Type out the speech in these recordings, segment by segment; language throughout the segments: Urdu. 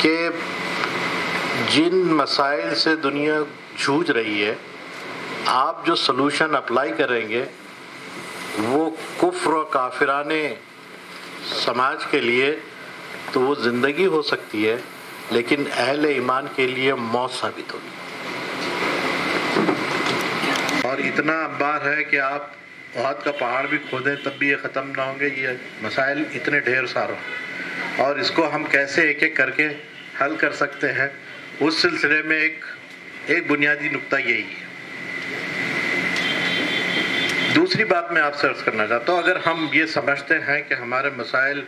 کہ جن مسائل سے دنیا جھوج رہی ہے، آپ جو سلوشن اپلائی کریں گے وہ کفر و کافرانے سماج کے لیے تو وہ زندگی ہو سکتی ہے، لیکن اہل ایمان کے لیے موت ثابت ہوگی۔ اور اتنا انبار ہے کہ آپ احد کا پہاڑ بھی کھودیں تب بھی یہ ختم نہ ہوں گے، یہ مسائل اتنے ڈھیر ساروں، اور اس کو ہم کیسے ایک ایک کر کے حل کر سکتے ہیں، اس سلسلے میں ایک بنیادی نقطہ یہی ہے۔ دوسری بات میں آپ سے عرض کرنا چاہتا ہوں، اگر ہم یہ سمجھتے ہیں کہ ہمارے مسائل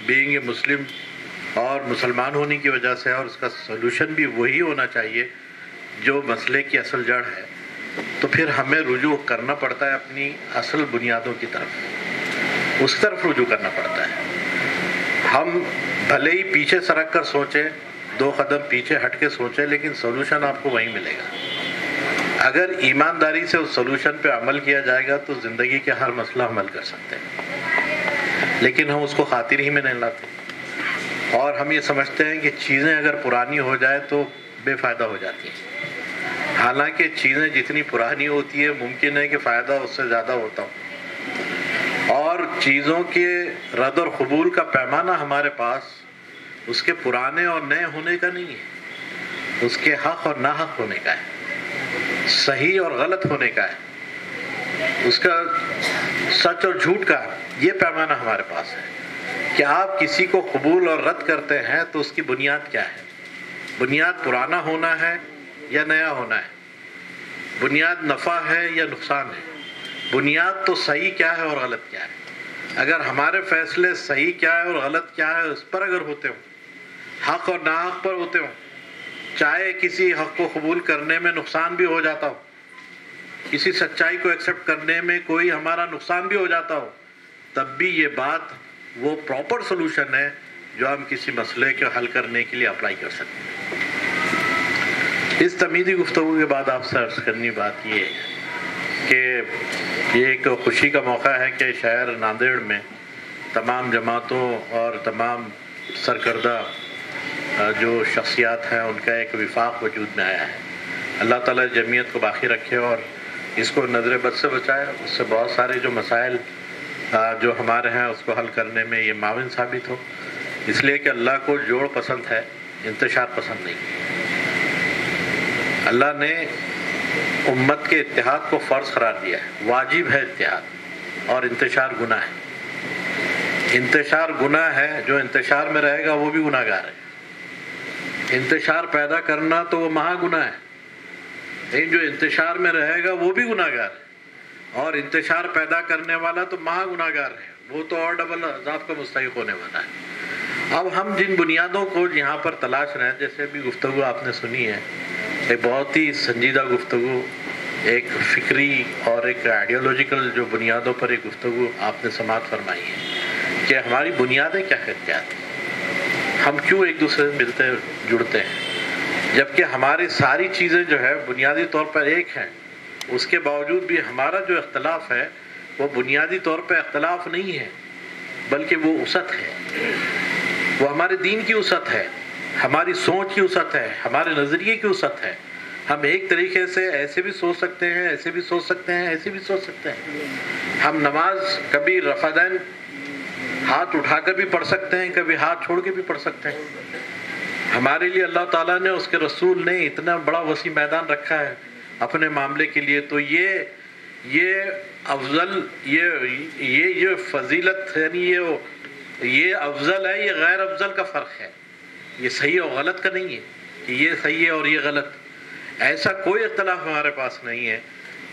بینگ اے مسلم اور مسلمان ہونے کی وجہ سے، اور اس کا سلوشن بھی وہی ہونا چاہیے جو مسئلے کی اصل جڑ ہے، تو پھر ہمیں رجوع کرنا پڑتا ہے اپنی اصل بنیادوں کی طرف، اس طرف رجوع کرنا پڑتا ہے۔ ہم بھلے ہی پیچھے سرک کر سوچیں، 2 قدم پیچھے ہٹ کے سوچیں، لیکن سلوشن آپ کو وہیں ملے گا۔ اگر ایمانداری سے اس سلوشن پہ عمل کیا جائے گا تو زندگی کے ہر مسئلہ حل کر سکتے ہیں، لیکن ہم اس کو خاطر ہی میں نہیں لاتے، اور ہم یہ سمجھتے ہیں کہ چیزیں اگر پرانی ہو جائے تو بے فائدہ ہو جاتی ہیں، حالانکہ چیزیں جتنی پرانی ہوتی ہے ممکن ہے کہ فائدہ اس سے زیادہ ہوتا ہو، اور چیزوں کے رد اور قبول کا پیمانہ ہمارے پاس اس کے پرانے اور نئے ہونے کا نہیں ہے، اس کے حق اور ناحق ہونے کا ہے، صحیح اور غلط ہونے کا ہے، اس کا سچ اور جھوٹ کا یہ پیمانہ ہمارے پاس ہے کہ آپ کسی کو قبول اور رد کرتے ہیں تو اس کی بنیاد کیا ہے، بنیاد پرانا ہونا ہے یا نیا ہونا ہے، بنیاد نفع ہے یا نقصان ہے، بنیاد تو صحیح کیا ہے اور غلط کیا ہے۔ اگر ہمارے فیصلے صحیح کیا ہے اور غلط کیا ہے اس پر اگر ہوتے ہوں، حق اور ناحق پر ہوتے ہوں، چاہے کسی حق کو قبول کرنے میں نقصان بھی ہو جاتا ہو، کسی سچائی کو ایکسیپٹ کرنے میں کوئی ہمارا نقصان بھی ہو جاتا ہو، تب بھی یہ بات وہ پراپر سلوشن ہے جو ہم کسی مسئلے کو حل کرنے کے لیے اپلائی کر سکتے ہیں۔ اس تمیزی گفتگو کے بعد آپ سے عرض کرنی بات یہ ہے کہ یہ ایک خوشی کا موقع ہے کہ شہر ناندیڑ میں تمام جماعتوں اور تمام سرکردہ جو شخصیات ہیں ان کا ایک وفاق وجود میں آیا ہے۔ اللہ تعالیٰ جمعیت کو باقی رکھے اور اس کو نظر بد سے بچائے، اس سے بہت سارے جو مسائل جو ہمارے ہیں اس کو حل کرنے میں یہ معاون ثابت ہو، اس لیے کہ اللہ کو جوڑ پسند ہے، انتشار پسند نہیں۔ اللہ نے امت کے اتحاد کو فرض قرار دیا ہے، واجب ہے اتحاد، اور انتشار گناہ ہے۔ انتشار گناہ ہے، جو انتشار میں رہے گا وہ بھی گناہ گار ہے۔ انتشار پیدا کرنا تو وہ مہا گناہ ہے، لیکن جو انتشار میں رہے گا وہ بھی گناہ گار ہے، اور انتشار پیدا کرنے والا تو مہا گناہ گار ہے، وہ تو اور ڈبل عذاب کا مستحق ہونے والا ہے۔ اب ہم جن بنیادوں کو یہاں پر تلاش رہے ہیں، جیسے بھی گفتگو آپ نے سنی ہے، ایک بہت ہی سنجیدہ گفتگو، ایک فکری اور ایک آئیڈیالوجیکل جو بنیادوں پر ایک گفتگو آپ نے سماعت فرمائی ہے کہ ہماری بنیادیں کیا ہیں، ہم کیوں ایک دوسرے سے ملتے جڑتے ہیں، جبکہ ہماری ساری چیزیں جو ہے بنیادی طور پر ایک ہیں، اس کے باوجود بھی ہمارا جو اختلاف ہے وہ بنیادی طور پہ اختلاف نہیں ہے، بلکہ وہ وسعت ہے، وہ ہمارے دین کی وسعت ہے، ہماری سوچ کی وسعت ہے، ہمارے نظریے کی وسعت ہے۔ ہم ایک طریقے سے ایسے بھی سوچ سکتے ہیں، ایسے بھی سوچ سکتے ہیں، ایسے بھی سوچ سکتے ہیں۔ ہم نماز کبھی رفع دین ہاتھ اٹھا کر بھی پڑھ سکتے ہیں، کبھی ہاتھ چھوڑ کے بھی پڑھ سکتے ہیں۔ ہمارے لیے اللہ تعالیٰ نے، اس کے رسول نے اتنا بڑا وسیع میدان رکھا ہے اپنے معاملے کے لیے، تو یہ افضل، یہ فضیلت، یعنی یہ افضل ہے، یہ غیر افضل کا فرق ہے، یہ صحیح اور غلط کا نہیں ہے کہ یہ صحیح ہے اور یہ غلط۔ ایسا کوئی اختلاف ہمارے پاس نہیں ہے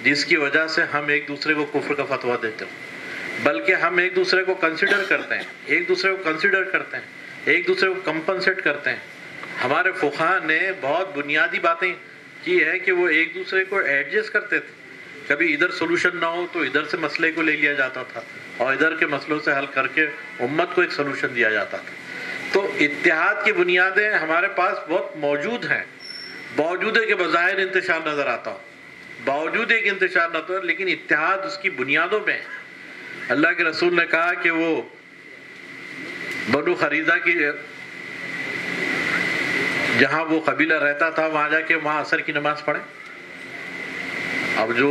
جس کی وجہ سے ہم ایک دوسرے کو کفر کا فتویٰ دیتے ہوں، بلکہ ہم ایک دوسرے کو کنسیڈر کرتے ہیں، ایک دوسرے کو کمپنسیٹ کرتے ہیں۔ ہمارے فقہاء نے بہت بنیادی باتیں کی ہے کہ وہ ایک دوسرے کو ایڈجسٹ کرتے تھے، کبھی ادھر سولوشن نہ ہو تو ادھر سے مسئلے کو لے لیا جاتا تھا، اور ادھر کے مسئلوں سے حل کر کے امت کو ایک سولوشن دیا جاتا تھا۔ تو اتحاد کی بنیادیں ہمارے پاس بہت موجود ہیں، باوجود ہے کہ بظاہر انتشار نظر آتا ہو، باوجود ایک انتشار نہ تو، لیکن اتحاد اس کی بنیادوں میں ہے۔ اللہ کے رسول نے کہا کہ وہ بنو خریزہ کی جہاں وہ قبیلہ رہتا تھا وہاں جا کے وہاں عصر کی نماز پڑھیں؟ اب جو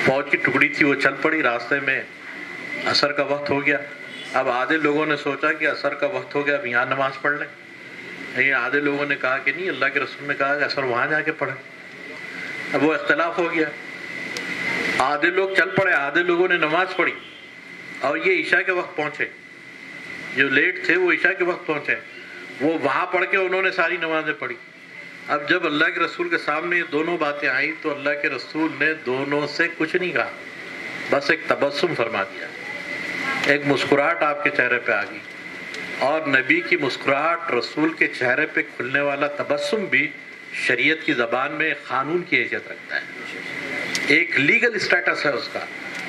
فوج کی ٹکڑی تھی وہ چل پڑی، راستے میں عصر کا وقت ہو گیا. اب آدھے لوگوں نے سوچا کہ عصر کا وقت ہو گیا اب یہاں نماز پڑھ لیں. نہیں، آدھے لوگوں نے کہا کہ نہیں، اللہ کے رسول نے کہا کہ عصر وہاں جا کے پڑھیں. اب وہ اختلاف ہو گیا، آدھے لوگ چل پڑے، آدھے لوگوں نے نماز پڑھی، اور یہ عشاء کے وقت پہنچے. جو لیٹ تھے وہ عشاء کے وقت پہنچے، وہ وہاں پڑھ کے انہوں نے ساری نمازیں پڑھی. اب جب اللہ کے رسول کے سامنے یہ دونوں باتیں آئیں تو اللہ کے رسول نے دونوں سے کچھ نہیں کہا، بس ایک تبسم فرما دیا، ایک مسکراہٹ آپ کے چہرے پہ آ گئی. اور نبی کی مسکراہٹ، رسول کے چہرے پہ کھلنے والا تبسم بھی شریعت کی زبان میں ایک قانون کی حیثیت رکھتا ہے، ایک لیگل اسٹیٹس ہے اس کا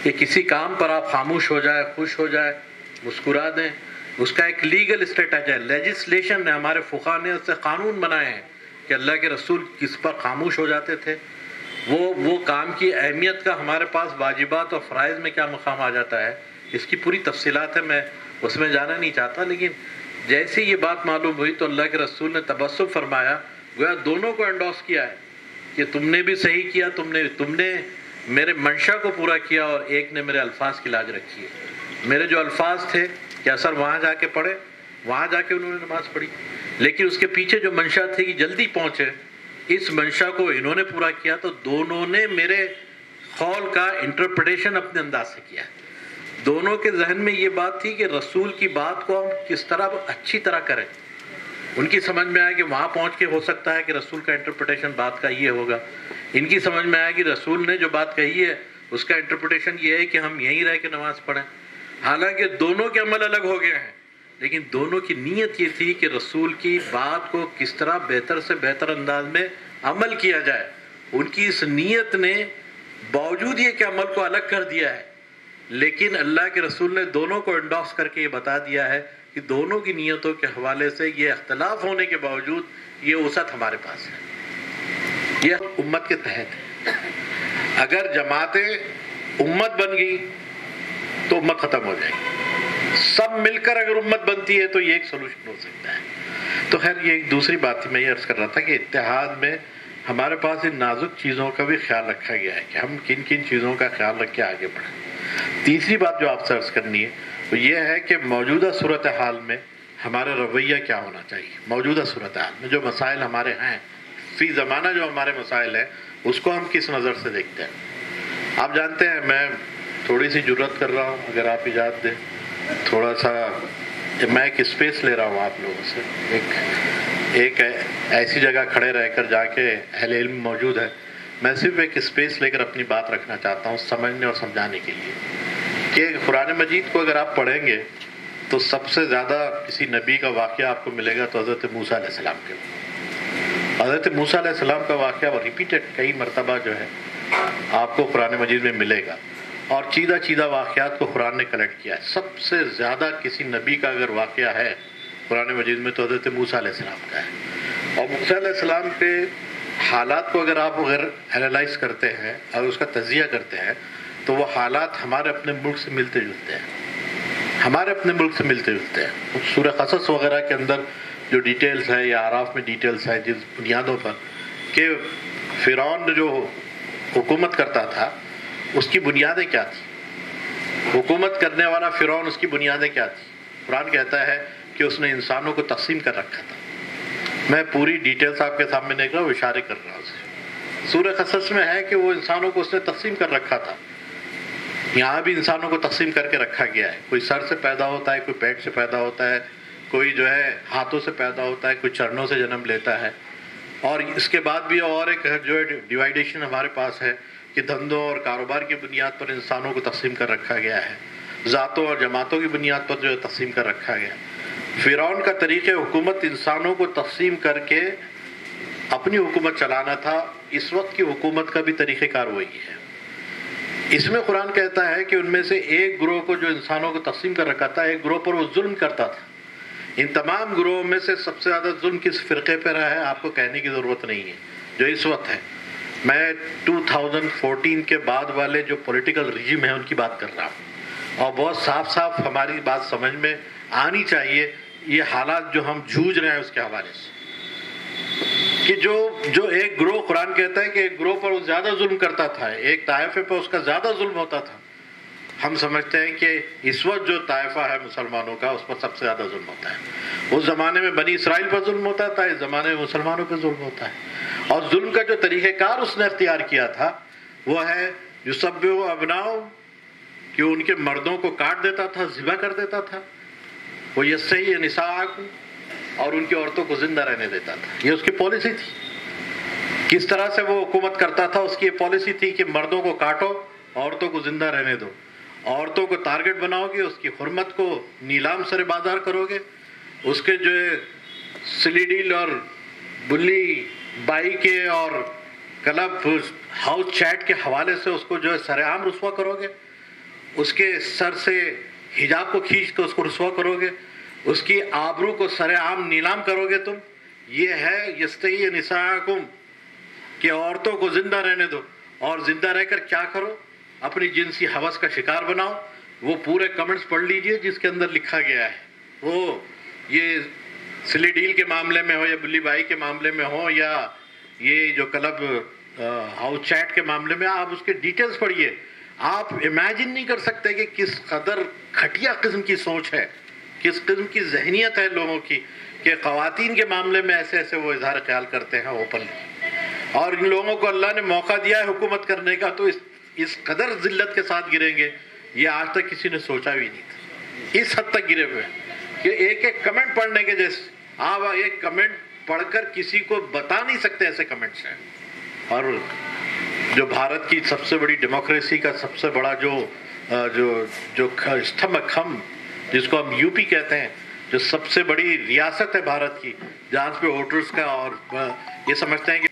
کہ کسی کام پر آپ خاموش ہو جائے، خوش ہو جائے، مسکرا دیں، اس کا ایک لیگل اسٹیٹس ہے. لیجسلیشن ہے، ہمارے فقہا نے اس سے قانون بنائے ہیں کہ اللہ کے رسول کس پر خاموش ہو جاتے تھے، وہ کام کی اہمیت کا ہمارے پاس واجبات اور فرائض میں کیا مقام آ جاتا ہے. اس کی پوری تفصیلات ہے، میں اس میں جانا نہیں چاہتا، لیکن جیسے یہ بات معلوم ہوئی تو اللہ کے رسول نے تبسم فرمایا، گویا دونوں کو انڈورس کیا ہے کہ تم نے بھی صحیح کیا، تم نے میرے منشا کو پورا کیا، اور ایک نے میرے الفاظ کی لاج رکھی ہے. میرے جو الفاظ تھے کہ اثر وہاں جا کے پڑھے، وہاں جا کے انہوں نے نماز پڑھی، لیکن اس کے پیچھے جو منشا تھی کہ جلدی پہنچے، اس منشا کو انہوں نے پورا کیا، تو دونوں نے میرے قول کا انٹرپریٹیشن اپنے انداز سے کیا. دونوں کے ذہن میں یہ بات تھی کہ رسول کی بات کو ہم کس طرح اچھی طرح کریں. ان کی سمجھ میں آیا کہ وہاں پہنچ کے ہو سکتا ہے کہ رسول کا انٹرپریٹیشن بات کا یہ ہوگا. ان کی سمجھ میں آیا کہ رسول نے جو بات کہی ہے اس کا انٹرپریٹیشن یہ ہے کہ ہم یہیں رہ کے نماز پڑھیں. حالانکہ دونوں کے عمل الگ ہو گئے ہیں، لیکن دونوں کی نیت یہ تھی کہ رسول کی بات کو کس طرح بہتر سے بہتر انداز میں عمل کیا جائے. ان کی اس نیت نے باوجود یہ کہ عمل کو الگ کر دیا ہے، لیکن اللہ کے رسول نے دونوں کو انڈورس کر کے یہ بتا دیا ہے کہ دونوں کی نیتوں کے حوالے سے یہ اختلاف ہونے کے باوجود یہ وسعت ہمارے پاس ہے. یہ امت کے تحت ہے. اگر جماعتیں امت بن گئی تو امت ختم ہو جائے گی. سب مل کر اگر امت بنتی ہے تو یہ ایک سولوشن ہو سکتا ہے. تو خیر یہ ایک دوسری بات تھی، میں یہ عرض کر رہا تھا کہ اتحاد میں ہمارے پاس ان نازک چیزوں کا بھی خیال رکھا گیا ہے کہ ہم کن کن چیزوں کا خیال رکھ کے آگے بڑھیں. تیسری بات جو آپ سے عرض کرنی ہے وہ یہ ہے کہ موجودہ صورتحال میں ہمارا رویہ کیا ہونا چاہیے. موجودہ صورتحال میں جو مسائل ہمارے ہیں، فی زمانہ جو ہمارے مسائل ہیں، اس کو ہم کس نظر سے دیکھتے ہیں. آپ جانتے ہیں میں تھوڑی سی جرات کر رہا ہوں، اگر آپ اجازت دیں تھوڑا سا میں ایک اسپیس لے رہا ہوں آپ لوگوں سے، ایک ایسی جگہ کھڑے رہ کر جا کے اہل علم موجود ہے، میں صرف ایک اسپیس لے کر اپنی بات رکھنا چاہتا ہوں سمجھنے اور سمجھانے کے لیے کہ قرآن مجید کو اگر آپ پڑھیں گے تو سب سے زیادہ کسی نبی کا واقعہ آپ کو ملے گا تو حضرت موسیٰ علیہ السلام کے. حضرت موسیٰ علیہ السلام کا واقعہ وہ ریپیٹڈ کئی مرتبہ جو ہے آپ کو قرآن مجید میں ملے گا، اور چیدہ واقعات کو قرآن نے کلیکٹ کیا ہے. سب سے زیادہ کسی نبی کا اگر واقعہ ہے قرآن مجید میں تو حضرت موسیٰ علیہ السلام کا ہے. اور موسیٰ علیہ السلام کے حالات کو اگر آپ اینالائز کرتے ہیں اور اس کا تجزیہ کرتے ہیں تو وہ حالات ہمارے اپنے ملک سے ملتے جلتے ہیں. سورہ قصص وغیرہ کے اندر جو ڈیٹیلز ہے یا اعراف میں ڈیٹیلز ہے جس بنیادوں پر کہ فرعون جو حکومت کرتا تھا اس کی بنیادیں کیا تھیں، حکومت کرنے والا فرعون اس کی بنیادیں کیا تھیں. قرآن کہتا ہے کہ اس نے انسانوں کو تقسیم کر رکھا تھا. میں پوری ڈیٹیلز آپ کے سامنے نہیں کر رہا ہوں، اشارے کر رہا ہوں. سورہ قصص میں ہے کہ وہ انسانوں کو اس نے تقسیم کر رکھا تھا. یہاں بھی انسانوں کو تقسیم کر کے رکھا گیا ہے. کوئی سر سے پیدا ہوتا ہے، کوئی پیٹ سے پیدا ہوتا ہے، کوئی جو ہے ہاتھوں سے پیدا ہوتا ہے، کوئی چرنوں سے جنم لیتا ہے. اور اس کے بعد بھی اور ایک جو ہے ڈیوائیڈیشن ہمارے پاس ہے کہ دھندوں اور کاروبار کی بنیاد پر انسانوں کو تقسیم کر رکھا گیا ہے، ذاتوں اور جماعتوں کی بنیاد پر جو ہے تقسیم کر رکھا گیا. فرعون کا طریقہ حکومت انسانوں کو تقسیم کر کے اپنی حکومت چلانا تھا. اس وقت کی حکومت کا بھی طریقہ کار وہی ہے. اس میں قرآن کہتا ہے کہ ان میں سے ایک گروہ کو جو انسانوں کو تقسیم کر رکھا تھا، ایک گروہ پر وہ ظلم کرتا تھا. ان تمام گروہوں میں سے سب سے زیادہ ظلم کس فرقے پہ رہا ہے آپ کو کہنے کی ضرورت نہیں ہے، جو اس وقت ہے. میں 2014 کے بعد والے جو پولیٹیکل رجیم ہیں ان کی بات کر رہا ہوں، اور بہت صاف ہماری بات سمجھ میں آنی چاہیے یہ حالات جو ہم جھوج رہے ہیں اس کے حوالے سے. کہ جو ایک گروہ، قرآن کہتا ہے کہ ایک گروہ پر وہ زیادہ ظلم کرتا تھا، ایک طائفے پر اس کا زیادہ ظلم ہوتا تھا. ہم سمجھتے ہیں کہ اس وقت جو طائفہ ہے مسلمانوں کا اس پر سب سے زیادہ ظلم ہوتا ہے. اس زمانے میں بنی اسرائیل پر ظلم ہوتا تھا، اس زمانے میں مسلمانوں پہ ظلم ہوتا ہے. اور ظلم کا جو طریقہ کار اس نے اختیار کیا تھا وہ ہے یسبح ابناؤ، کہ ان کے مردوں کو کاٹ دیتا تھا، ذبح کر دیتا تھا. وہ یستحیی نساءکم، اور ان کی عورتوں کو زندہ رہنے دیتا تھا. یہ اس کی پالیسی تھی. کس طرح سے وہ حکومت کرتا تھا؟ اس کی یہ پالیسی تھی کہ مردوں کو کاٹو، عورتوں کو زندہ رہنے دو. عورتوں کو ٹارگٹ بناؤ گے، اس کی حرمت کو نیلام سر بازار کرو گے، اس کے جو ہے سلی ڈیل اور بلی بائی کے اور کلب ہاؤس چیٹ کے حوالے سے اس کو جو ہے سر عام رسوا کرو گے، اس کے سر سے حجاب کو کھینچ کے اس کو رسوا کرو گے، اس کی آبرو کو سر عام نیلام کرو گے تم. یہ ہے یستحیی نساءکم، کہ عورتوں کو زندہ رہنے دو. اور زندہ رہ کر کیا کرو؟ اپنی جنسی ہوس کا شکار بناؤ. وہ پورے کمنٹس پڑھ لیجئے جس کے اندر لکھا گیا ہے. وہ یہ سلی ڈیل کے معاملے میں ہو یا بلی بائی کے معاملے میں ہو یا یہ جو کلب ہاؤس چیٹ کے معاملے میں، آپ اس کے ڈیٹیلز پڑھیے. آپ امیجن نہیں کر سکتے کہ کس قدر گھٹیا قسم کی سوچ ہے، کس قسم کی ذہنیت ہے لوگوں کی، کہ خواتین کے معاملے میں ایسے ایسے وہ اظہار خیال کرتے ہیں اوپنلی. اور ان لوگوں کو اللہ نے موقع دیا ہے حکومت کرنے کا تو اس قدر ذلت کے ساتھ گریں گے، یہ آج تک کسی نے سوچا بھی نہیں تھا. اس حد تک گرے ہوئے ہیں کہ ایک ایک کمنٹ پڑھنے کے جیسے آپ ایک کمنٹ پڑھ کر کسی کو بتا نہیں سکتے ایسے کمنٹس ہیں. اور جو بھارت کی سب سے بڑی ڈیموکریسی کا سب سے بڑا جو استمبھ کھمب جس کو ہم یو پی کہتے ہیں، جو سب سے بڑی ریاست ہے بھارت کی، جہاں پہ ووٹرز کا، اور یہ سمجھتے ہیں کہ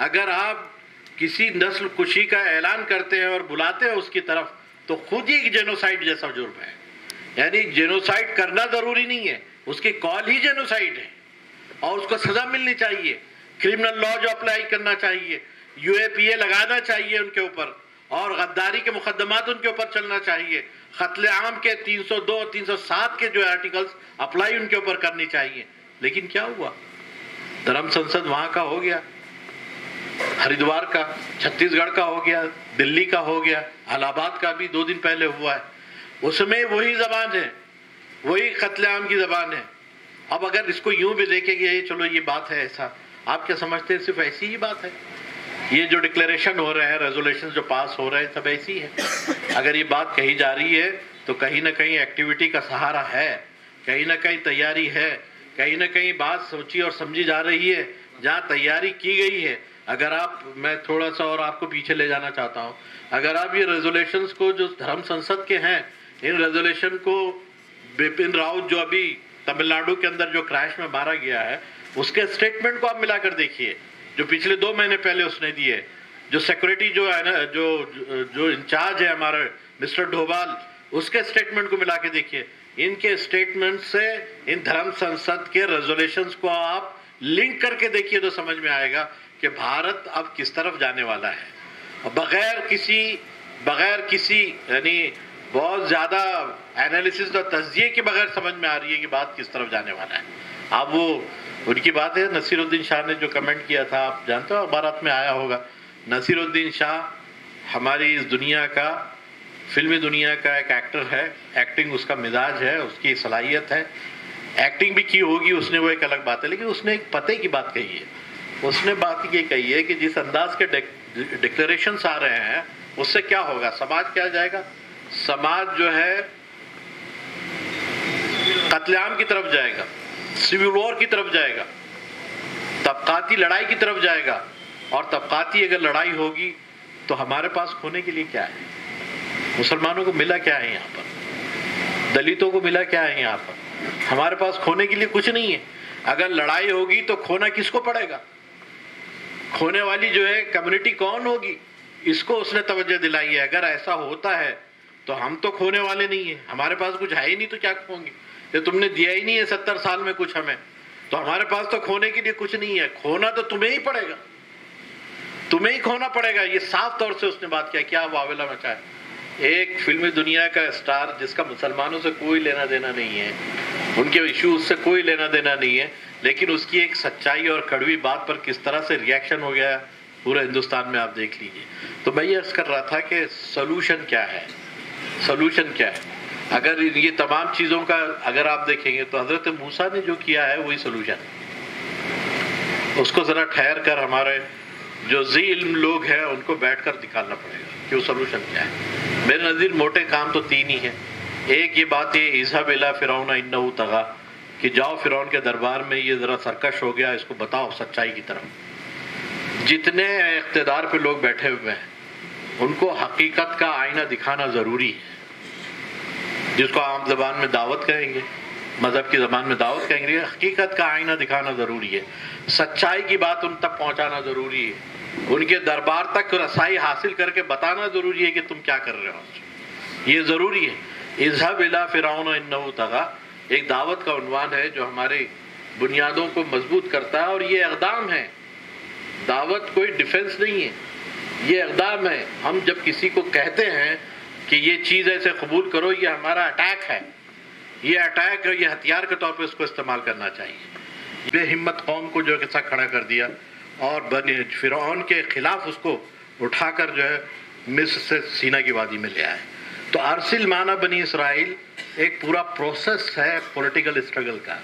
اگر آپ کسی نسل کشی کا اعلان کرتے ہیں اور بلاتے ہیں اس کی طرف تو خود ہی جینوسائیڈ جیسا جرم ہے. یعنی جینوسائیڈ کرنا ضروری نہیں ہے، اس کی کال ہی جینوسائیڈ ہے اور اس کو سزا ملنی چاہیے. کرمنل لا جو اپلائی کرنا چاہیے، یو اے پی اے لگانا چاہیے ان کے اوپر، اور غداری کے مقدمات ان کے اوپر چلنا چاہیے. قتل عام کے 302 اور 307 کے جو آرٹیکلز اپلائی ان کے اوپر کرنی چاہیے. لیکن کیا ہوا؟ دھرم سنسد وہاں کا ہو گیا، ہریدوار کا، چھتیس گڑھ کا ہو گیا، دلی کا ہو گیا، الہ آباد کا بھی 2 دن پہلے ہوا ہے. اس میں وہی زبان ہے، وہی قتل عام کی زبان ہے. اب اگر اس کو یوں بھی دیکھیں کہ چلو یہ بات ہے ایسا، آپ کیا سمجھتے ہیں صرف ایسی ہی بات ہے؟ یہ جو ڈکلیریشن ہو رہے ہیں، ریزولیشن جو پاس ہو رہے ہیں، سب ایسی ہے. اگر یہ بات کہی جا رہی ہے تو کہیں نہ کہیں ایکٹیویٹی کا سہارا ہے، کہیں نہ کہیں تیاری ہے، کہیں نہ کہیں بات سوچی اور سمجھی جا رہی ہے. جہاں تیاری کی گئی ہے، اگر میں تھوڑا سا اور آپ کو پیچھے لے جانا چاہتا ہوں، اگر آپ یہ ریزولیشنز کو جو دھرم سنسد کے ہیں، ان ریزولیشن کو بپن راوت جو ابھی تمل ناڈو کے اندر جو کریش میں مارا گیا ہے، اس کے اسٹیٹمنٹ کو آپ ملا کر دیکھیے جو پچھلے 2 مہینے پہلے اس نے دیے. جو سیکورٹی جو ہے نا، جو انچارج ہے ہمارے مسٹر ڈھوبال، اس کے اسٹیٹمنٹ کو ملا کے دیکھیے. ان کے اسٹیٹمنٹ سے ان دھرم سنسد کے ریزولیشنز کو آپ لنک کر کے دیکھیے تو سمجھ میں آئے گا کہ بھارت اب کس طرف جانے والا ہے. بغیر کسی یعنی بہت زیادہ اینالیسس اور تجزیے کے بغیر سمجھ میں آ رہی ہے کہ بات کس طرف جانے والا ہے. اب وہ ان کی بات ہے. نصیر الدین شاہ نے جو کمنٹ کیا تھا، آپ جانتے ہو، اخبارات میں آیا ہوگا. نصیر الدین شاہ ہماری اس دنیا کا، فلمی دنیا کا ایک ایکٹر ہے. ایکٹنگ اس کا مزاج ہے، اس کی صلاحیت ہے. ایکٹنگ بھی کی ہوگی اس نے، وہ ایک الگ بات ہے. لیکن اس نے ایک پتے کی بات کہی ہے. اس نے بات یہ کہی ہے کہ جس انداز کے ڈکلیریشنز آ رہے ہیں اس سے کیا ہوگا؟ سماج کیا جائے گا؟ سماج جو ہے قتل عام کی طرف جائے گا، سیول وار کی طرف جائے گا، طبقاتی لڑائی کی طرف جائے گا. اور طبقاتی اگر لڑائی ہوگی تو ہمارے پاس کھونے کے لیے کیا ہے؟ مسلمانوں کو ملا کیا ہے یہاں پر؟ دلتوں کو ملا کیا ہے یہاں پر؟ ہمارے پاس کھونے کے لیے کچھ نہیں ہے. اگر لڑائی ہوگی تو کھونا کس کو پڑے گا؟ کھونے والی جو ہے کمیونٹی کون ہوگی؟ اس کو اس نے توجہ دلائی ہے. اگر ایسا ہوتا ہے تو ہم تو کھونے والے نہیں ہیں، ہمارے پاس کچھ ہے ہی نہیں تو کیا کھوئیں گے؟ کہ تم نے دیا ہی نہیں ہے 70 سال میں کچھ ہمیں، تو ہمارے پاس تو کھونے کے لیے کچھ نہیں ہے. کھونا تو تمہیں ہی پڑے گا، تمہیں ہی کھونا پڑے گا. یہ صاف طور سے اس نے بات کیا واویلا مچا ہے. ایک فلمی دنیا کا اسٹار جس کا مسلمانوں سے کوئی لینا دینا نہیں ہے، ان کے ایشوز سے کوئی لینا دینا نہیں ہے، لیکن اس کی ایک سچائی اور کڑوی بات پر کس طرح سے ریاکشن ہو گیا پورے ہندوستان میں آپ دیکھ لیجئے۔ تو میں یہ عرض کر رہا تھا کہ سولوشن کیا ہے، سولوشن کیا ہے؟ اگر یہ تمام چیزوں کا اگر آپ دیکھیں گے تو حضرت موسیٰ نے جو کیا ہے وہی سولوشن ہے۔ اس کو ذرا ٹھہر کر ہمارے جو ذی علم لوگ ہیں ان کو بیٹھ کر نکالنا پڑے گا کہ وہ سولوشن کیا ہے۔ میرے نظر موٹے کام تو تین ہی ہیں۔ ایک یہ بات ہے اذهب الی فرعون انہ طغی، کہ جاؤ فرعون کے دربار میں، یہ ذرا سرکش ہو گیا، اس کو بتاؤ سچائی کی طرف۔ جتنے اقتدار پہ لوگ بیٹھے ہوئے ہیں ان کو حقیقت کا آئینہ دکھانا ضروری ہے، جس کو عام زبان میں دعوت کہیں گے، مذہب کی زبان میں دعوت کہیں گے۔ حقیقت کا آئینہ دکھانا ضروری ہے، سچائی کی بات ان تک پہنچانا ضروری ہے، ان کے دربار تک رسائی حاصل کر کے بتانا ضروری ہے کہ تم کیا کر رہے ہو، یہ ضروری ہے۔ اذهب الی فرعون انہ طغی ایک دعوت کا عنوان ہے جو ہماری بنیادوں کو مضبوط کرتا ہے، اور یہ اقدام ہے، دعوت کوئی ڈیفنس نہیں ہے، یہ اقدام ہے۔ ہم جب کسی کو کہتے ہیں کہ یہ چیز ایسے قبول کرو، یہ ہمارا اٹیک ہے، یہ اٹیک ہے، یہ ہتھیار کے طور پہ اس کو استعمال کرنا چاہیے۔ بے ہمت قوم کو جو ایسا کھڑا کر دیا اور بنی فرعون کے خلاف اس کو اٹھا کر جو ہے مصر سے سینا کی وادی میں لے آئے۔ تو ارسل مانا بنی اسرائیل ایک پورا پروسیس ہے پولیٹیکل اسٹرگل کا۔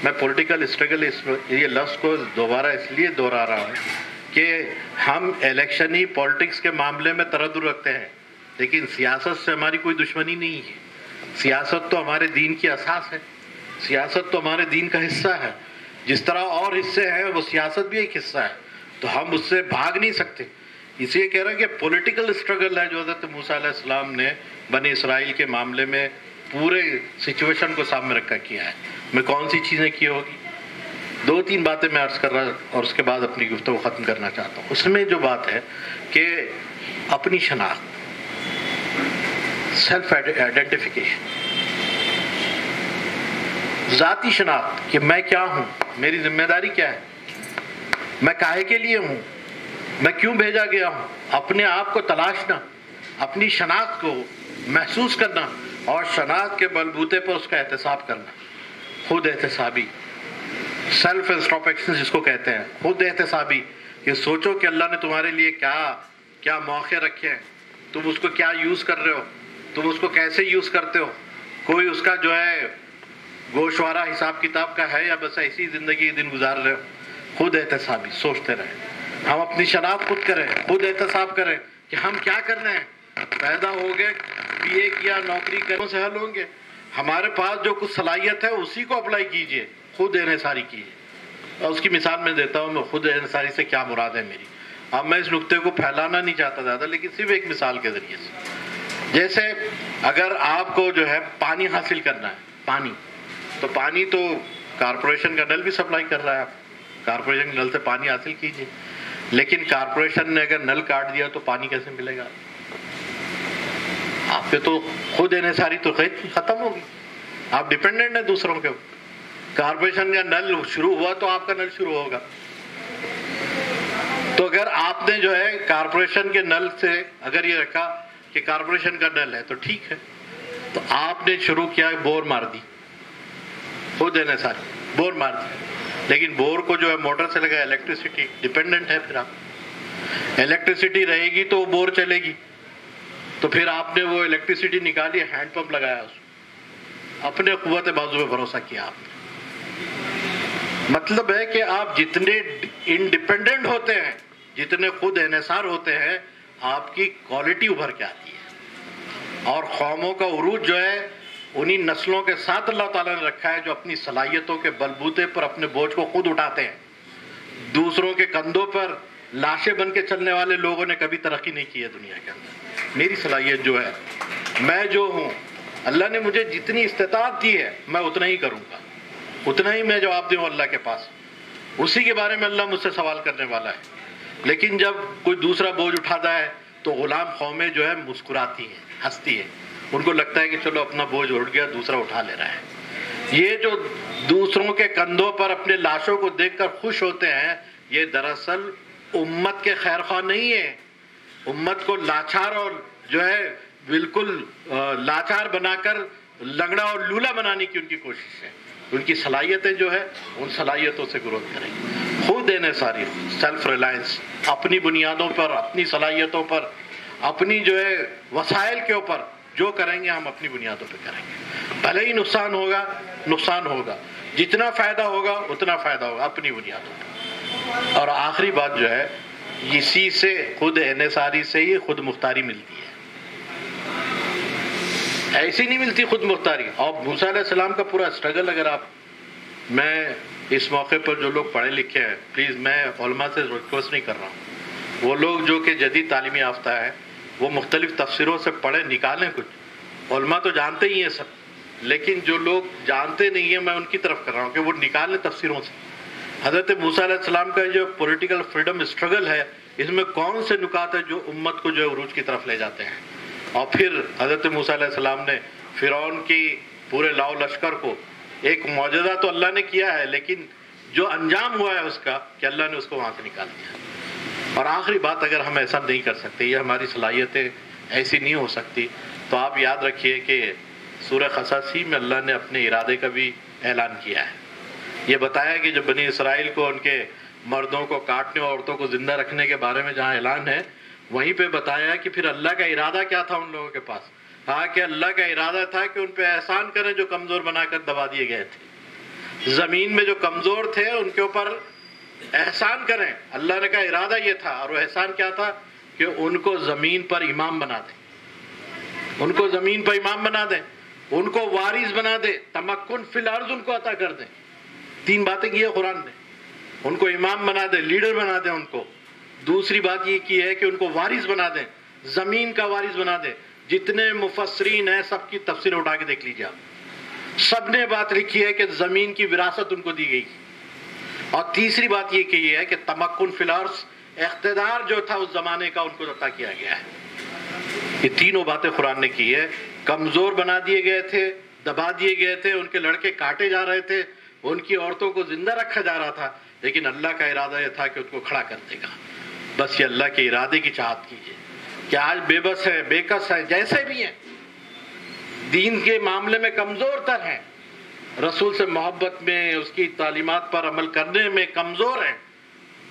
میں پولیٹیکل اسٹرگل یہ لفظ کو دوبارہ اس لیے دہرا رہا ہوں کہ ہم الیکشنی پولیٹکس کے معاملے میں تردد رکھتے ہیں، لیکن سیاست سے ہماری کوئی دشمنی نہیں ہے۔ سیاست تو ہمارے دین کی اساس ہے، سیاست تو ہمارے دین کا حصہ ہے، جس طرح اور حصے ہیں وہ سیاست بھی ایک حصہ ہے، تو ہم اس سے بھاگ نہیں سکتے۔ اس لیے کہہ رہا ہوں کہ پولیٹیکل اسٹرگل ہے جو حضرت موسیٰ علیہ السلام نے بنی اسرائیل کے معاملے میں پورے سچویشن کو سامنے رکھا کیا ہے۔ میں کون سی چیزیں کی ہوگی، دو تین باتیں میں عرض کر رہا اور اس کے بعد اپنی گفتگو ختم کرنا چاہتا ہوں۔ اس میں جو بات ہے کہ اپنی شناخت، سیلف آئیڈینٹیفیکیشن، ذاتی شناخت کہ میں کیا ہوں، میری ذمہ داری کیا ہے، میں کاہے کے لیے ہوں، میں کیوں بھیجا گیا ہوں، اپنے آپ کو تلاشنا، اپنی شناخت کو محسوس کرنا اور شناخت کے بلبوتے پر اس کا احتساب کرنا۔ خود احتسابی، سیلف انٹروسپیکشن جس کو کہتے ہیں، خود احتسابی، کہ سوچو کہ اللہ نے تمہارے لیے کیا موقع رکھے ہیں، تم اس کو کیا یوز کر رہے ہو، تم اس کو کیسے یوز کرتے ہو، کوئی اس کا جو ہے گوشوارہ حساب کتاب کا ہے یا بس ایسی زندگی دن گزار رہے ہو۔ خود احتسابی سوچتے رہیں، ہم اپنی شناخت خود کریں، خود احتساب کریں کہ ہم کیا کرنے ہیں۔ پیدا ہو گئے، بی اے کیا، نوکری کرنے سے حل ہوں گے، ہمارے پاس جو کچھ صلاحیت ہے اسی کو اپلائی کیجئے، خود انحصاری کیجئے۔ اور اس کی مثال میں دیتا ہوں، میں خود انحصاری سے کیا مراد ہے میری۔ اب میں اس نقطے کو پھیلانا نہیں چاہتا زیادہ، لیکن صرف ایک مثال کے ذریعے سے، جیسے اگر آپ کو جو ہے پانی حاصل کرنا ہے، پانی، تو پانی تو کارپوریشن کا نل بھی سپلائی کر رہا ہے، آپ کارپوریشن کے نل سے پانی حاصل کیجئے، لیکن کارپوریشن نے اگر نل کاٹ دیا تو پانی کیسے ملے گا؟ آپ پہ تو خود انحصاری تو ختم ہوگی، آپ ڈیپینڈنٹ ہیں دوسروں کے اوپر۔ کارپوریشن کا نل شروع ہوا تو آپ کا نل شروع ہوگا۔ تو اگر آپ نے جو ہے کارپوریشن کے نل سے اگر یہ رکھا کہ کارپوریشن کا نل ہے تو ٹھیک ہے، تو آپ نے شروع کیا بور مار دی، خود انحصاری بور مار دی، لیکن بور کو جو ہے موٹر سے لگا، الیکٹریسٹی ڈیپینڈنٹ ہے، پھر آپ الیکٹریسٹی رہے گی تو وہ بور چلے گی، تو پھر آپ نے وہ الیکٹریسٹی نکالی، ہینڈ پمپ لگایا، اس کو اپنے قوت بازو پہ بھروسہ کیا آپ نے۔ مطلب ہے کہ آپ جتنے انڈیپینڈنٹ ہوتے ہیں، جتنے خود انحصار ہوتے ہیں، آپ کی کوالٹی ابھر کے آتی ہے، اور قوموں کا عروج جو ہے انہی نسلوں کے ساتھ اللہ تعالیٰ نے رکھا ہے جو اپنی صلاحیتوں کے بلبوتے پر اپنے بوجھ کو خود اٹھاتے ہیں۔ دوسروں کے کندھوں پر لاشیں بن کے چلنے والے لوگوں نے کبھی ترقی نہیں کی ہے دنیا کے اندر۔ میری صلاحیت جو ہے، میں جو ہوں، اللہ نے مجھے جتنی استطاعت دی ہے میں اتنا ہی کروں گا، اتنا ہی میں جواب دوں اللہ کے پاس، اسی کے بارے میں اللہ مجھ سے سوال کرنے والا ہے۔ لیکن جب کوئی دوسرا بوجھ اٹھاتا ہے تو غلام قومیں جو ہے مسکراتی ہیں، ہنستی ہیں، ان کو لگتا ہے کہ چلو اپنا بوجھ اٹھ گیا، دوسرا اٹھا لے رہا ہے۔ یہ جو دوسروں کے کندھوں پر اپنے لاشوں کو دیکھ کر خوش ہوتے ہیں، یہ دراصل امت کے خیر خواہ نہیں ہے، امت کو لاچار اور جو ہے بالکل لاچار بنا کر لنگڑا اور لولا بنانے کی ان کی کوشش ہے۔ ان کی صلاحیتیں جو ہے ان صلاحیتوں سے گروتھ کریں گے. خود انحصاری، سیلف ریلائنس، اپنی بنیادوں پر، اپنی صلاحیتوں پر، اپنی جو ہے وسائل کے اوپر جو کریں گے ہم اپنی بنیادوں پہ کریں گے. بھلے ہی نقصان ہوگا، نقصان ہوگا، جتنا فائدہ ہوگا اتنا فائدہ ہوگا اپنی بنیادوں پہ. اور آخری بات جو ہے، اسی سے خود انحصاری سے ہی خود مختاری ملتی ہے، ایسی نہیں ملتی خود مختاری. اور موسیٰ علیہ السلام کا پورا اسٹرگل اگر آپ، میں اس موقع پر جو لوگ پڑھے لکھے ہیں، پلیز میں علماء سے ریکویسٹ نہیں کر رہا ہوں، وہ لوگ جو کہ جدید تعلیمی یافتہ ہے وہ مختلف تفسیروں سے پڑھیں، نکالیں کچھ. علماء تو جانتے ہی ہیں سب، لیکن جو لوگ جانتے نہیں ہیں میں ان کی طرف کر رہا ہوں کہ وہ نکالیں تفسیروں سے. حضرت موسیٰ علیہ السلام کا جو پولیٹیکل فریڈم اسٹرگل ہے، اس میں کون سے نکات ہیں جو امت کو جو ہے عروج کی طرف لے جاتے ہیں. اور پھر حضرت موسیٰ علیہ السلام نے فرعون کی پورے لاؤ لشکر کو، ایک معجزہ تو اللہ نے کیا ہے لیکن جو انجام ہوا ہے اس کا کہ اللہ نے اس کو وہاں سے نکال دیا. اور آخری بات، اگر ہم ایسا نہیں کر سکتے، یہ ہماری صلاحیتیں ایسی نہیں ہو سکتی، تو آپ یاد رکھیے کہ سورہ قصص میں اللہ نے اپنے ارادے کا بھی اعلان کیا ہے. یہ بتایا کہ جب بنی اسرائیل کو ان کے مردوں کو کاٹنے اور عورتوں کو زندہ رکھنے کے بارے میں جہاں اعلان ہے، وہیں پہ بتایا کہ پھر اللہ کا ارادہ کیا تھا ان لوگوں کے پاس. کہا کہ اللہ کا ارادہ تھا کہ ان پہ احسان کریں جو کمزور بنا کر دبا دیے گئے تھے، زمین میں جو کمزور تھے ان کے اوپر احسان کریں. اللہ نے کا ارادہ یہ تھا، اور وہ احسان کیا تھا کہ ان کو زمین پر امام بنا دیں، ان کو زمین پر امام بنا دیں، ان کو وارث بنا دیں، تمکن فی الارض ان کو عطا کر دیں. 3 باتیں کی ہے قرآن نے، ان کو امام بنا دیں، لیڈر بنا دیں ان کو. دوسری بات یہ کی ہے کہ ان کو وارث بنا دیں، زمین کا وارث بنا دیں. جتنے مفسرین ہیں سب کی تفسیر اٹھا کے دیکھ لیجیے آپ، سب نے بات لکھی ہے کہ زمین کی وراثت ان کو دی گئی. اور تیسری بات یہ کی ہے کہ تمکن فی الارض، اقتدار جو تھا اس زمانے کا ان کو عطا کیا گیا ہے. یہ تینوں باتیں قرآن نے کی ہے. کمزور بنا دیے گئے تھے، دبا دیے گئے تھے، ان کے لڑکے کاٹے جا رہے تھے، ان کی عورتوں کو زندہ رکھا جا رہا تھا، لیکن اللہ کا ارادہ یہ تھا کہ ان کو کھڑا کر دے گا. بس یہ اللہ کے ارادے کی چاہت کیجیے کہ آج بے بس ہیں، بے کس ہیں، جیسے بھی ہیں، دین کے معاملے میں کمزور تر ہیں، رسول سے محبت میں، اس کی تعلیمات پر عمل کرنے میں کمزور ہیں،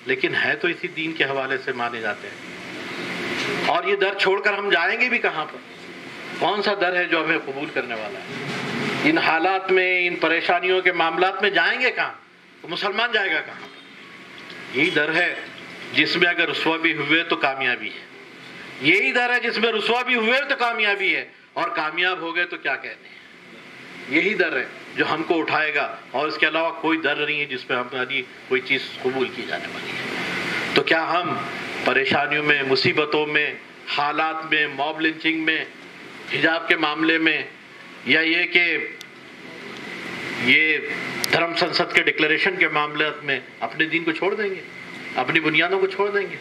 لیکن ہے تو اسی دین کے حوالے سے مانے جاتے ہیں. اور یہ در چھوڑ کر ہم جائیں گے بھی کہاں پر؟ کون سا در ہے جو ہمیں قبول کرنے والا ہے؟ ان حالات میں، ان پریشانیوں کے معاملات میں جائیں گے کہاں؟ تو مسلمان جائے گا کہاں پر؟ یہی در ہے جس میں اگر رسوا بھی ہوئے تو کامیابی ہے. یہی در ہے جس میں رسوا بھی ہوئے تو کامیابی ہے، اور کامیاب ہو گئے تو کیا کہنے ہیں. یہی در ہے جو ہم کو اٹھائے گا، اور اس کے علاوہ کوئی در نہیں ہے جس میں ہماری کوئی چیز قبول کی جانے والی ہے. تو کیا ہم پریشانیوں میں، مصیبتوں میں، حالات میں، موب لنچنگ میں، حجاب کے معاملے میں، یا یہ کہ یہ دھرم سنسد کے ڈکلیریشن کے معاملات میں اپنے دین کو چھوڑ دیں گے، اپنی بنیادوں کو چھوڑ دیں گے؟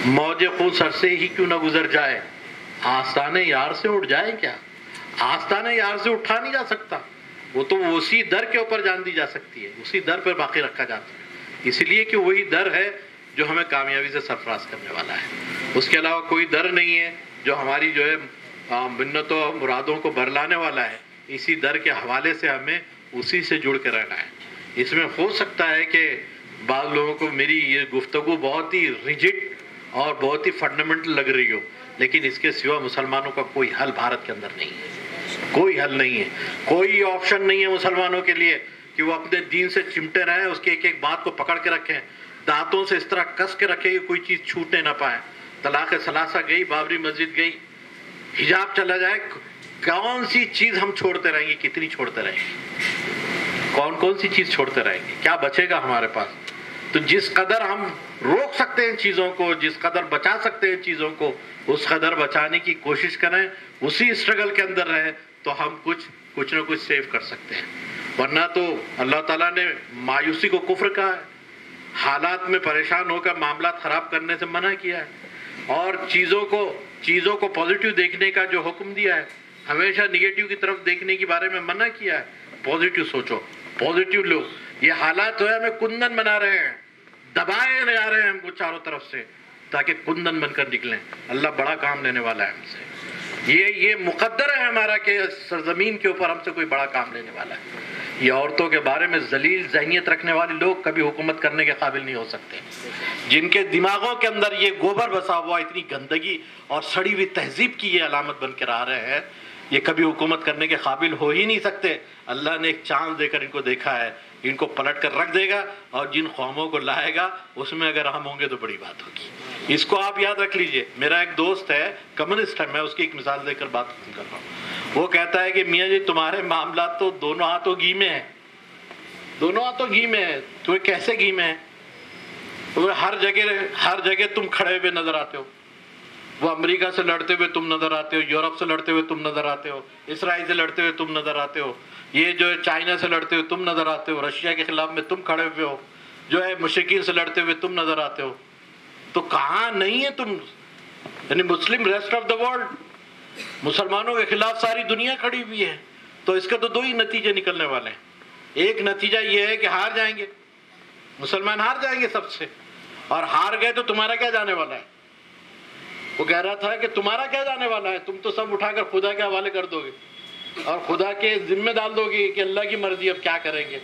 موج خون سر سے ہی کیوں نہ گزر جائے، آستانے یار سے اٹھ جائے کیا؟ آستانے یار سے اٹھا نہیں جا سکتا، وہ تو اسی در کے اوپر جان دی جا سکتی ہے، اسی در پر باقی رکھا جاتا ہے، اس لیے کہ وہی در ہے جو ہمیں کامیابی سے سرفراز کرنے والا ہے. اس کے علاوہ کوئی در نہیں ہے جو ہماری جو ہے منتوں اور مرادوں کو برلانے والا ہے. اسی در کے حوالے سے ہمیں اسی سے جڑ کے رہنا ہے. اس میں ہو سکتا ہے کہ بعض لوگوں کو میری یہ گفتگو بہت ہی ریجڈ اور بہت ہی فنڈامنٹل لگ رہی ہو، لیکن اس کے سوا مسلمانوں کا کوئی حل بھارت کے اندر نہیں ہے، کوئی حل نہیں ہے، کوئی آپشن نہیں ہے مسلمانوں کے لیے کہ وہ اپنے دین سے چمٹے رہیں، اس کی ایک ایک بات کو پکڑ کے رکھیں، دانتوں سے اس طرح کس کے رکھیں کہ کوئی چیز چھوٹنے نہ پائے. طلاق ثلاثہ گئی، بابری مسجد گئی، حجاب چلا جائے، کون سی چیز ہم چھوڑتے رہیں گے؟ کتنی چھوڑتے رہیں گے؟ کون سی چیز چھوڑتے رہیں گے؟ کیا بچے گا ہمارے پاس؟ تو جس قدر ہم روک سکتے ہیں ان چیزوں کو، جس قدر بچا سکتے ہیں ان چیزوں کو، اس قدر بچانے کی کوشش کریں، اسی اسٹرگل کے اندر رہیں، تو ہم کچھ نہ کچھ سیو کر سکتے ہیں. ورنہ تو اللہ تعالیٰ نے مایوسی کو کفر کہا ہے، حالات میں پریشان ہو کر معاملات خراب کرنے سے منع کیا ہے، اور چیزوں کو پازیٹیو دیکھنے کا جو حکم دیا ہے، ہمیشہ نیگیٹو کی طرف دیکھنے کے بارے میں منع کیا ہے. پازیٹیو سوچو، پازیٹیو لو. یہ حالات جو ہے ہمیں کندن بنا رہے ہیں، دبائے جا رہے ہیں ہم کو چاروں طرف سے، تاکہ کندن بن کر نکلیں. اللہ بڑا کام لینے والا ہے ہم سے. یہ مقدر ہے ہمارا کہ سرزمین کے اوپر ہم سے کوئی بڑا کام لینے والا ہے. یہ عورتوں کے بارے میں ذلیل ذہنیت رکھنے والے لوگ کبھی حکومت کرنے کے قابل نہیں ہو سکتے. جن کے دماغوں کے اندر یہ گوبر بسا ہوا اتنی گندگی اور سڑی ہوئی تہذیب کی یہ علامت بن کے آ رہے ہیں، یہ کبھی حکومت کرنے کے قابل ہو ہی نہیں سکتے. اللہ نے ایک چاند دے کر ان کو دیکھا ہے، ان کو پلٹ کر رکھ دے گا، اور جن قوموں کو لائے گا اس میں اگر ہم ہوں گے تو بڑی بات ہوگی. اس کو آپ یاد رکھ لیجئے. میرا ایک دوست ہے، کمیونسٹ ہے، میں اس کی ایک مثال دے کر بات کر رہا ہوں. وہ کہتا ہے کہ میاں جی تمہارے معاملات تو دونوں ہاتھوں گھی میں ہیں، دونوں ہاتھوں گھی میں ہے. تو کیسے گھی میں ہے؟ ہر جگہ تم کھڑے ہوئے نظر آتے ہو. وہ امریکہ سے لڑتے ہوئے تم نظر آتے ہو، یورپ سے لڑتے ہوئے تم نظر آتے ہو، اسرائیل سے لڑتے ہوئے تم نظر آتے ہو، یہ جو ہے چائنا سے لڑتے ہوئے تم نظر آتے ہو، رشیا کے خلاف میں تم کھڑے ہوئے ہو، جو ہے مشرکین سے لڑتے ہوئے تم نظر آتے ہو. تو کہاں نہیں ہے تم؟ یعنی مسلم ریسٹ آف دا ورلڈ، مسلمانوں کے خلاف ساری دنیا کھڑی ہوئی ہے. تو اس کے تو دو ہی نتیجے نکلنے والے ہیں. ایک نتیجہ یہ ہے کہ ہار جائیں گے، مسلمان ہار جائیں گے سب سے، اور ہار گئے تو تمہارا کیا جانے والا ہے؟ وہ کہہ رہا تھا کہ تمہارا کیا جانے والا ہے؟ تم تو سب اٹھا کر خدا کے حوالے کر دو گے اور خدا کے ذمہ ڈال دو گے کہ اللہ کی مرضی اب کیا کریں گے.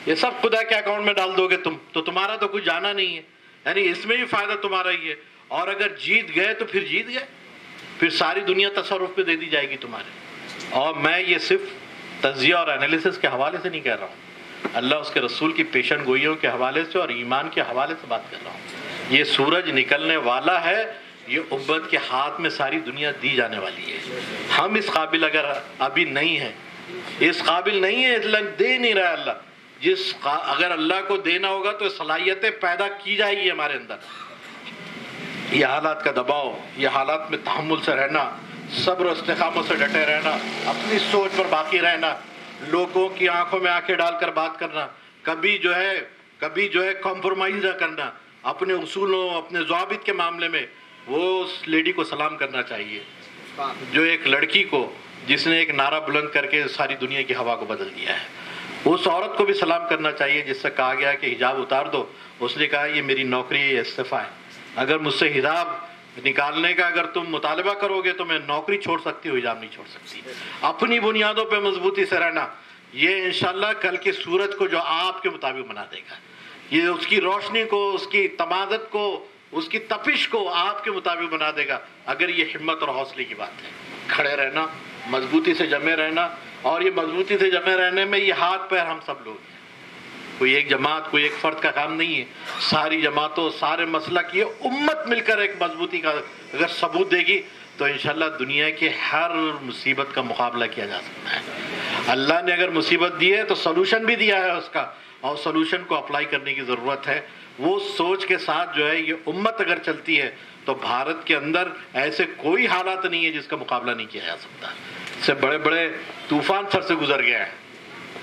یہ سب خدا کے اکاؤنٹ میں ڈال دو گے تم، تو تمہارا تو کچھ جانا نہیں ہے. یعنی اس میں بھی فائدہ تمہارا ہی ہے. اور اگر جیت گئے تو پھر جیت گئے، پھر ساری دنیا تصرف پہ دے دی جائے گی تمہارے. اور میں یہ صرف تجزیہ اور انالیسس کے حوالے سے نہیں کہہ رہا ہوں، اللہ اس کے رسول کی پیشن گوئیوں کے حوالے سے اور ایمان کے حوالے سے بات کر رہا ہوں. یہ سورج نکلنے والا ہے، یہ امت کے ہاتھ میں ساری دنیا دی جانے والی ہے. ہم اس قابل اگر ابھی نہیں ہیں، اس قابل نہیں ہے، اس لیے دے نہیں رہا اللہ. اگر اللہ کو دینا ہوگا تو صلاحیتیں پیدا کی جائے گی ہمارے اندر. یہ حالات کا دباؤ، یہ حالات میں تحمل سے رہنا، صبر و استقامت سے ڈٹے رہنا، اپنی سوچ پر باقی رہنا، لوگوں کی آنکھوں میں آنکھیں ڈال کر بات کرنا، کبھی جو ہے کمپرومائز نہ کرنا اپنے اصولوں، اپنے ضوابط کے معاملے میں. وہ اس لیڈی کو سلام کرنا چاہیے، جو ایک لڑکی کو جس نے ایک نعرہ بلند کر کے ساری دنیا کی ہوا کو بدل دیا ہے. اس عورت کو بھی سلام کرنا چاہیے جس سے کہا گیا کہ حجاب اتار دو. اس نے کہا یہ میری نوکری ہے، یہ استعفیٰ ہے. اگر مجھ سے حجاب نکالنے کا اگر تم مطالبہ کرو گے تو میں نوکری چھوڑ سکتی ہوں، حجاب نہیں چھوڑ سکتی. اپنی بنیادوں پہ مضبوطی سے رہنا، یہ انشاءاللہ کل کے سورج کو جو آپ کے مطابق بنا دے گا. یہ اس کی روشنی کو، اس کی تمازت کو، اس کی تپش کو آپ کے مطابق بنا دے گا اگر یہ ہمت اور حوصلے کی بات ہے. کھڑے رہنا، مضبوطی سے جمے رہنا. اور یہ مضبوطی سے جمے رہنے میں یہ ہاتھ پیر ہم سب لوگ ہیں. کوئی ایک جماعت، کوئی ایک فرد کا کام نہیں ہے. ساری جماعتوں، سارے مسلک، یہ امت مل کر ایک مضبوطی کا اگر ثبوت دے گی تو انشاءاللہ دنیا کی ہر مصیبت کا مقابلہ کیا جا سکتا ہے. اللہ نے اگر مصیبت دی ہے تو سلوشن بھی دیا ہے اس کا، اور سلوشن کو اپلائی کرنے کی ضرورت ہے. وہ سوچ کے ساتھ جو ہے یہ امت اگر چلتی ہے تو بھارت کے اندر ایسے کوئی حالات نہیں ہے جس کا مقابلہ نہیں کیا جا سکتا. اس سے بڑے بڑے طوفان سر سے گزر گئے ہیں.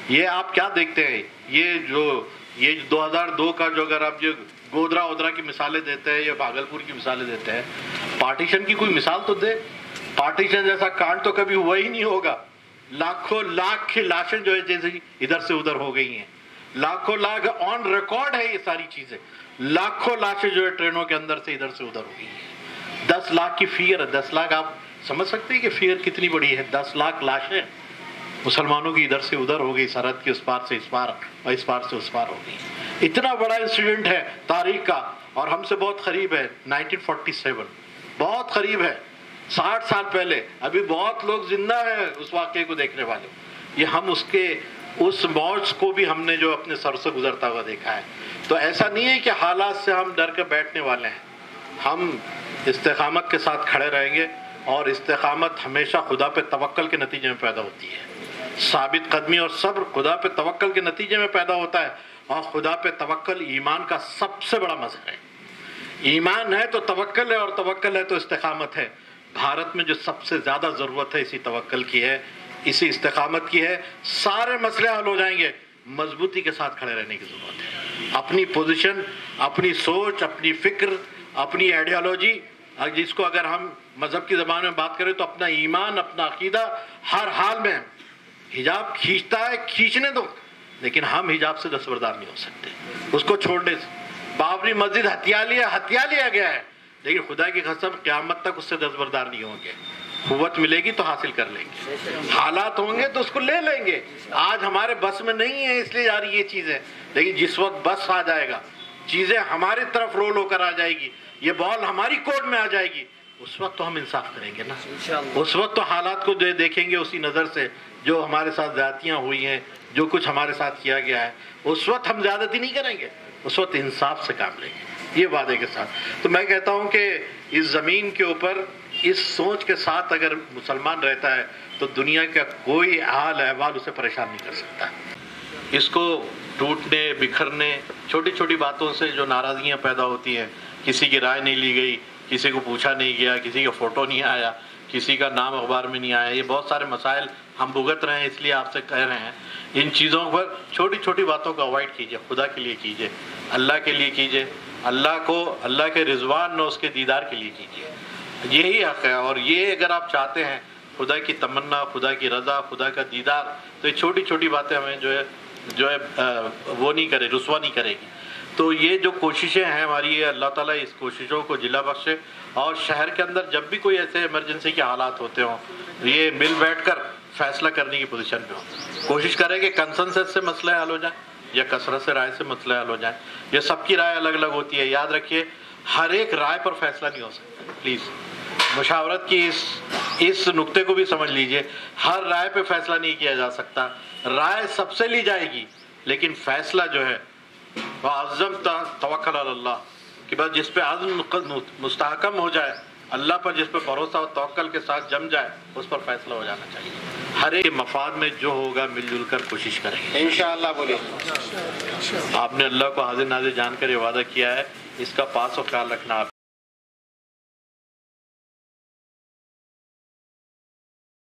یہ آپ کیا دیکھتے ہیں؟ یہ 2002 کا جو اگر آپ جو گودرا کی مثالیں دیتے ہیں یا بھاگلپور کی مثالیں دیتے ہیں، پارٹیشن کی کوئی مثال تو دے. پارٹیشن جیسا کانڈ تو کبھی ہوا ہی نہیں ہوگا. لاکھوں لاکھ کی لاشیں جو ہے جیسے ادھر سے ادھر ہو گئی ہیں. لاکھوں لاکھ آن ریکارڈ ہے یہ ساری چیزیں. لاکھوں لاشیں جو ہے ٹرینوں کے اندر سے ادھر سے ادھر ہو گئی ہیں. 10 لاکھ کی فیئر ہے. 10 لاکھ آپ سمجھ سکتے ہیں کہ فیئر کتنی بڑی ہے. 10 لاکھ لاشیں مسلمانوں کی ادھر سے ادھر ہو گئی، سرحد کی اس پار سے اس پار اور اس پار سے اس پار ہو گئی. اتنا بڑا انسیڈنٹ ہے تاریخ کا، اور ہم سے بہت قریب ہے. 1947 بہت قریب ہے، 60 سال پہلے. ابھی بہت لوگ زندہ ہیں اس واقعے کو دیکھنے والے. یہ ہم اس موج کو بھی ہم نے جو اپنے سر سے گزرتا ہوا دیکھا ہے. تو ایسا نہیں ہے کہ حالات سے ہم ڈر کے بیٹھنے والے ہیں. ہم استقامت کے ساتھ کھڑے رہیں گے، اور استقامت ہمیشہ خدا پہ توکل کے نتیجے میں پیدا ہوتی ہے. ثابت قدمی اور صبر خدا پہ توکل کے نتیجے میں پیدا ہوتا ہے. اور خدا پہ توکل ایمان کا سب سے بڑا مظہر ہے. ایمان ہے تو توکل ہے، اور توکل ہے تو استقامت ہے. بھارت میں جو سب سے زیادہ ضرورت ہے اسی توکل کی ہے، اسی استقامت کی ہے. سارے مسئلے حل ہو جائیں گے. مضبوطی کے ساتھ کھڑے رہنے کی ضرورت ہے. اپنی پوزیشن، اپنی سوچ، اپنی فکر، اپنی آئیڈیالوجی، جس کو اگر ہم مذہب کی زبان میں بات کریں تو اپنا ایمان، اپنا عقیدہ ہر حال میں. حجاب کھینچتا ہے، کھینچنے دو، لیکن ہم حجاب سے دستبردار نہیں ہو سکتے. اس کو چھوڑنے سے بابری مسجد ہتھیا لیا گیا ہے، لیکن خدا کی قسم قیامت تک اس سے دستبردار نہیں ہوں گے. قوت ملے گی تو حاصل کر لیں گے، حالات ہوں گے تو اس کو لے لیں گے. آج ہمارے بس میں نہیں ہے اس لیے جا رہی یہ چیزیں، لیکن جس وقت بس آ جائے گا، چیزیں ہماری طرف رول ہو کر آ جائے گی، یہ بال ہماری کورٹ میں آ جائے گی، اس وقت تو ہم انصاف کریں گے نا. اس وقت تو حالات کو دیکھیں گے اسی نظر سے، جو ہمارے ساتھ زیادتیاں ہوئی ہیں، جو کچھ ہمارے ساتھ کیا گیا ہے، اس وقت ہم زیادتی نہیں کریں گے، اس وقت انصاف سے کام لیں گے، یہ وعدے کے ساتھ. تو میں کہتا ہوں کہ اس زمین کے اوپر اس سوچ کے ساتھ اگر مسلمان رہتا ہے تو دنیا کا کوئی حال احوال اسے پریشان نہیں کر سکتا. اس کو ٹوٹنے بکھرنے چھوٹی چھوٹی باتوں سے جو ناراضگیاں پیدا ہوتی ہیں، کسی کی رائے نہیں لی گئی، کسی کو پوچھا نہیں گیا، کسی کا فوٹو نہیں آیا، کسی کا نام اخبار میں نہیں آیا، یہ بہت سارے مسائل ہم بھگت رہے ہیں. اس لیے آپ سے کہہ رہے ہیں ان چیزوں پر چھوٹی چھوٹی باتوں کو اوائڈ کیجئے، خدا کے لیے کیجئے، اللہ کے لیے کیجئے، اللہ کے رضوان اور اس کے دیدار کے لیے کیجئے. یہی حق ہے. اور یہ اگر آپ چاہتے ہیں خدا کی تمنا، خدا کی رضا، خدا کا دیدار، تو یہ چھوٹی چھوٹی باتیں ہمیں جو ہے وہ نہیں کرے، رسوا نہیں کرے گی. تو یہ جو کوششیں ہیں ہماری، اللہ تعالیٰ اس کوششوں کو جلا بخشے، اور شہر کے اندر جب بھی کوئی ایسے ایمرجنسی کے حالات ہوتے ہوں، یہ مل بیٹھ کر فیصلہ کرنے کی پوزیشن پہ ہوں. کوشش کریں کہ کنسنسس سے مسئلہ حل ہو جائے یا کثرت سے رائے سے مسئلہ حل ہو جائے. یہ سب کی رائے الگ الگ ہوتی ہے، یاد رکھیے ہر ایک رائے پر فیصلہ نہیں ہو سکتا. پلیز مشاورت کی اس نقطے کو بھی سمجھ لیجئے، ہر رائے پہ فیصلہ نہیں کیا جا سکتا. رائے سب سے لی جائے گی، لیکن فیصلہ جو ہے وَعَزَّمْ تَوَكَّلَ عَلَى اللَّهِ کہ بس جس پہ عزم مستحکم ہو جائے، اللہ پر جس پہ بھروسہ اور توکل کے ساتھ جم جائے، اس پر فیصلہ ہو جانا چاہیے. ہر ایک مفاد میں جو ہوگا مل جل کر کوشش کریں گے انشاءاللہ. بولے آپ نے اللہ کو حاضر ناظر جان کر یہ وعدہ کیا ہے، اس کا پاس و خیال رکھنا آپ